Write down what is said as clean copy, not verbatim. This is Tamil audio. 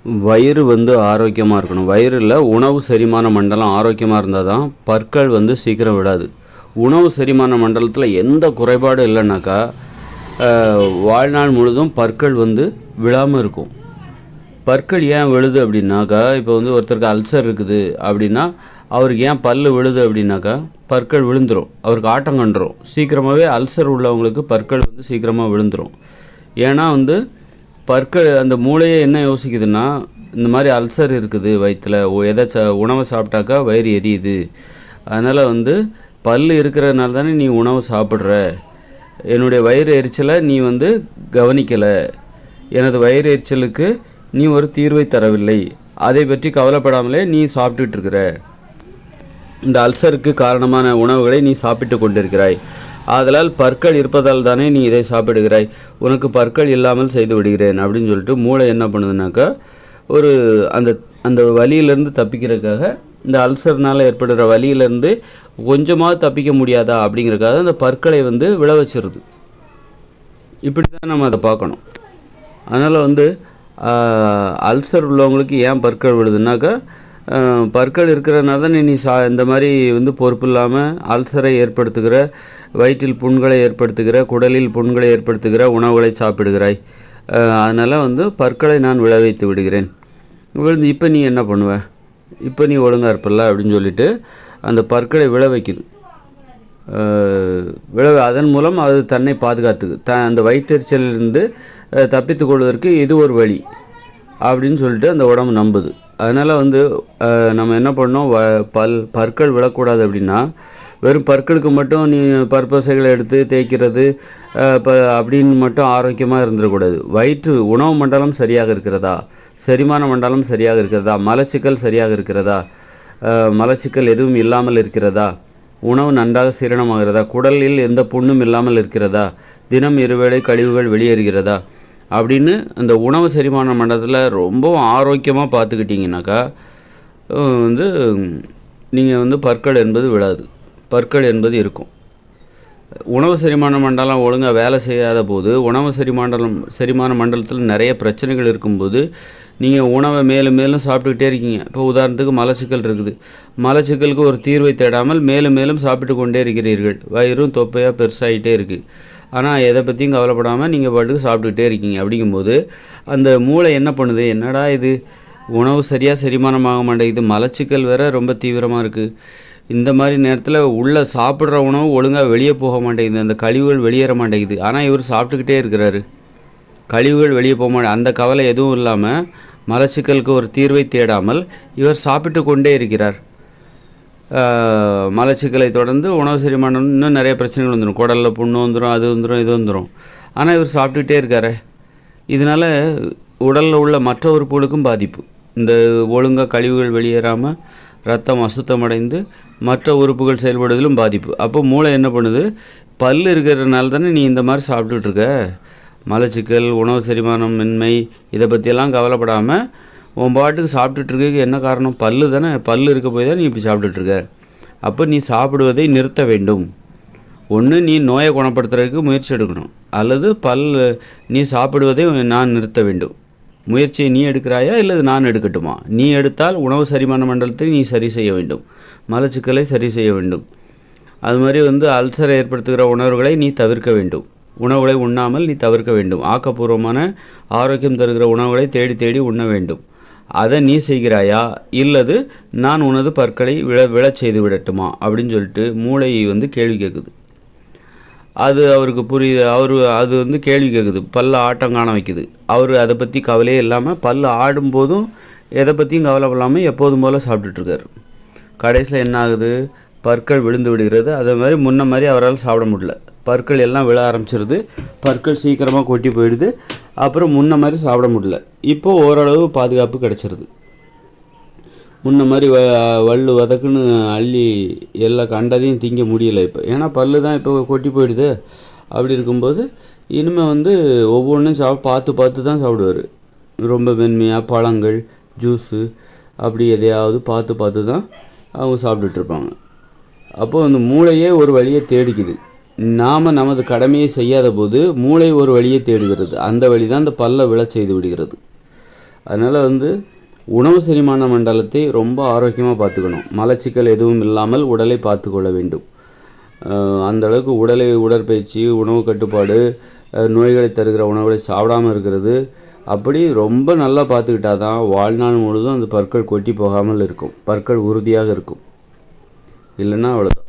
வயிறு ஆரோக்கியமாக இருக்கணும். வயிறில் உணவு செரிமான மண்டலம் ஆரோக்கியமாக இருந்தால் தான் பற்கள் சீக்கிரம் விடாது. உணவு செரிமான மண்டலத்தில் எந்த குறைபாடும் இல்லைனாக்கா வாழ்நாள் முழுதும் பற்கள் விழாமல் இருக்கும். பற்கள் ஏன் விழுது அப்படின்னாக்கா, இப்போ ஒருத்தருக்கு அல்சர் இருக்குது அப்படின்னா அவருக்கு ஏன் பல் விழுது அப்படின்னாக்கா பற்கள் விழுந்துடும், அவருக்கு ஆட்டம் கண்டுரும். சீக்கிரமாகவே அல்சர் உள்ளவங்களுக்கு பற்கள் சீக்கிரமாக விழுந்துடும். ஏன்னா பற்கள் அந்த மூளையே என்ன யோசிக்குதுன்னா, இந்த மாதிரி அல்சர் இருக்குது வயிற்றில், எதை உணவை சாப்பிட்டாக்கா வயிறு எரியுது, அதனால் பல் இருக்கிறதுனால தானே நீ உணவு சாப்பிட்ற, என்னுடைய வயிறு எரிச்சலை நீ கவனிக்கலை, எனது வயிறு எரிச்சலுக்கு நீ ஒரு தீர்வை தரவில்லை, அதை பற்றி கவலைப்படாமலே நீ சாப்பிட்டுட்டு இருக்கிற, இந்த அல்சருக்கு காரணமான உணவுகளை நீ சாப்பிட்டு கொண்டிருக்கிறாய், ஆதலால் பற்கள் இருப்பதால் தானே நீ இதை சாப்பிடுகிறாய், உனக்கு பற்கள் இல்லாமல் செய்து விடுகிறேன் அப்படின்னு சொல்லிட்டு மூளை என்ன பண்ணுதுனாக்கா, ஒரு அந்த அந்த வலியிலேருந்து தப்பிக்கிறதுக்காக, இந்த அல்சர்னால் ஏற்படுகிற வலியிலேருந்து கொஞ்சமாக தப்பிக்க முடியாதா அப்படிங்கிறதுக்காக அந்த பற்களை விழ வச்சிருது. இப்படி தான் நம்ம அதை பார்க்கணும். அதனால் அல்சர் உள்ளவங்களுக்கு ஏன் பற்கள் விழுதுனாக்கா, பற்கள் இருக்கிறதுனால தான் நீ இந்த மாதிரி பொறுப்பு இல்லாமல் அல்சரை ஏற்படுத்துகிற, வயிற்றில் புண்களை ஏற்படுத்துகிற, குடலில் புண்களை ஏற்படுத்துகிற உணவுகளை சாப்பிடுகிறாய், அதனால் பற்களை நான் விழ வைத்து விடுகிறேன். இப்போ நீ என்ன பண்ணுவ, இப்போ நீ ஒழுங்காக இருப்பல்ல அப்படின்னு சொல்லிட்டு அந்த பற்களை விழ வைக்குது. அதன் மூலம் அது தன்னை பாதுகாத்துக்கு அந்த வயிற்றெரிச்சலிருந்து தப்பித்து கொள்வதற்கு இது ஒரு வழி அப்படின்னு சொல்லிட்டு அந்த உடம்பு நம்புது. அதனால் நம்ம என்ன பண்ணோம், பற்கள் விழக்கூடாது அப்படின்னா வெறும் பற்களுக்கு மட்டும் நீ பற்பசைகளை எடுத்து தேய்க்கிறது அப்படின்னு மட்டும் ஆரோக்கியமாக இருந்துடக்கூடாது. வயிற்று உணவு மண்டலம் சரியாக இருக்கிறதா, செரிமான மண்டலம் சரியாக இருக்கிறதா, மலச்சிக்கல் சரியாக இருக்கிறதா, மலச்சிக்கல் எதுவும் இல்லாமல் இருக்கிறதா, உணவு நன்றாக சீரணமாகிறதா, குடலில் எந்த புண்ணும் இல்லாமல் இருக்கிறதா, தினம் இருவேளை கழிவுகள் வெளியேறுகிறதா அப்படின்னு அந்த உணவு செரிமான மண்டலத்தில் ரொம்பவும் ஆரோக்கியமாக பார்த்துக்கிட்டிங்கனாக்கா நீங்கள் பற்கள் என்பது விழாது, பற்கள் என்பது இருக்கும். உணவு செரிமான மண்டலம் ஒழுங்காக வேலை செய்யாத போது, உணவு செரிமான மண்டலத்தில் நிறைய பிரச்சனைகள் இருக்கும்போது நீங்கள் உணவை மேலும் மேலும் சாப்பிட்டுக்கிட்டே இருக்கீங்க. இப்போ உதாரணத்துக்கு மலச்சிக்கல் இருக்குது, மலச்சிக்கலுக்கு ஒரு தீர்வை தேடாமல் மேலும் மேலும் சாப்பிட்டு கொண்டே இருக்கிறீர்கள், வயிறும் தொப்பையாக பெருசாகிட்டே இருக்குது, ஆனால் எதை பற்றியும் கவலைப்படாமல் நீங்கள் பாட்டுக்கு சாப்பிட்டுக்கிட்டே இருக்கீங்க. அப்படிங்கும்போது அந்த மூளை என்ன பண்ணுது, என்னடா இது உணவு சரியாக செரிமானமாக மாட்டேங்குது, மலச்சிக்கல் வேற ரொம்ப தீவிரமாக இருக்குது, இந்த மாதிரி நேரத்தில் உள்ள சாப்பிட்ற உணவு ஒழுங்காக வெளியே போக மாட்டேங்குது, அந்த கழிவுகள் வெளியேற மாட்டேங்குது, ஆனால் இவர் சாப்பிட்டுக்கிட்டே இருக்கிறாரு, கழிவுகள் வெளியே போக மாட்டே, அந்த கவலை எதுவும் இல்லாமல் மலச்சிக்கலுக்கு ஒரு தீர்வை தேடாமல் இவர் சாப்பிட்டு கொண்டே இருக்கிறார். மலச்சிக்கலை தொடர்ந்து உணவு செரிமானம் இன்னும் நிறைய பிரச்சனைகள் வந்துடும், குடலில் புண்ணு வந்துடும், அது வந்துடும், இது வந்துடும், ஆனால் இவர் சாப்பிட்டுக்கிட்டே இருக்காரு. இதனால் உடலில் உள்ள மற்ற உறுப்புகளுக்கும் பாதிப்பு, இந்த ஒழுங்காக கழிவுகள் வெளியேறாமல் ரத்தம் அசுத்தமடைந்து மற்ற உறுப்புகள் செயல்படுவதிலும் பாதிப்பு. அப்போ மூளை என்ன பண்ணுது, பல் இருக்கிறதுனால தானே நீ இந்த மாதிரி சாப்பிட்டுட்ருக்க, மலச்சிக்கல், உணவு செரிமானம் இன்மை இதை பற்றியெல்லாம் கவலைப்படாமல் உன் பாட்டுக்கு சாப்பிட்டுட்ருக்க, என்ன காரணம், பல்லு தானே, பல் இருக்க போய் தான் நீ இப்படி சாப்பிட்டுட்ருக்க. அப்போ நீ சாப்பிடுவதை நிறுத்த வேண்டும். ஒன்று நீ நோயை குணப்படுத்துறதுக்கு முயற்சி எடுக்கணும், அல்லது நீ சாப்பிடுவதை நான் நிறுத்த வேண்டும். முயற்சியை நீ எடுக்கிறாயா இல்லது நான் எடுக்கட்டுமா? நீ எடுத்தால் உணவு செரிமான மண்டலத்தை நீ சரி செய்ய வேண்டும், மலச்சிக்கலை சரி செய்ய வேண்டும். அது மாதிரி அல்சரை ஏற்படுத்துகிற உணவுகளை நீ தவிர்க்க வேண்டும், உணவுகளை உண்ணாமல் நீ தவிர்க்க வேண்டும், ஆக்கப்பூர்வமான ஆரோக்கியம் தருகிற உணவுகளை தேடி தேடி உண்ண வேண்டும். அதை நீ செய்கிறாயா இல்லது நான் உனது பற்களை விழச் செய்து விடட்டுமா அப்படின்னு சொல்லிட்டு மூளை கேள்வி கேட்குது. அது அவருக்கு புரியுது, அது கேள்வி கேட்குது, பல்ல ஆட்டம் காண வைக்குது. அவர் அதை பற்றி கவலையே இல்லாமல் பல்ல ஆடும்போதும் எதை பற்றியும் கவலைப்படாமல் எப்போதும் போல் சாப்பிட்டுட்ருக்காரு. கடைசியில் என்ன ஆகுது, பற்கள் விழுந்து விடுகிறது. அதே மாதிரி முன்ன மாதிரி அவரால் சாப்பிட முடியல, பற்கள் எல்லாம் விழ ஆரம்பிச்சிருது, பற்கள் சீக்கிரமாக கொட்டி போயிடுது, அப்புறம் முன்ன மாதிரி சாப்பிட முடியல. இப்போது ஓரளவு பாதுகாப்பு கிடச்சிருது. முன்ன மாதிரி வல்லு வதக்குன்னு அள்ளி எல்லா கண்டதையும் திங்க முடியலை இப்போ, ஏன்னா பல்லு தான் இப்போ கொட்டி போயிடுது. அப்படி இருக்கும்போது இனிமேல் ஒவ்வொன்றும் பார்த்து பார்த்து தான் சாப்பிடுவார். ரொம்ப மென்மையாக பழங்கள், ஜூஸு அப்படி எதையாவது பார்த்து பார்த்து தான் அவங்க சாப்பிட்டுட்ருப்பாங்க. அப்போது அந்த மூளையே ஒரு வழியை தேடிக்குது. நாம் நமது கடமையை செய்யாத போது மூளை ஒரு வழியை தேடுகிறது, அந்த வழி தான் அந்த பல்லை விழச் செய்து விடுகிறது. அதனால் உணவு செரிமான மண்டலத்தை ரொம்ப ஆரோக்கியமாக பார்த்துக்கணும். மலச்சிக்கல் எதுவும் இல்லாமல் உடலை பார்த்து கொள்ள வேண்டும். அந்த அளவுக்கு உடற்பயிற்சி, உணவு கட்டுப்பாடு, நோய்களை தருகிற உணவுகளை சாப்பிடாமல் இருக்கிறது, அப்படி ரொம்ப நல்லா பார்த்துக்கிட்டா தான் வாழ்நாள் முழுதும் அந்த பற்கள் கொட்டி போகாமல் இருக்கும், பற்கள் உறுதியாக இருக்கும். இல்லைன்னா அவ்வளோதான்.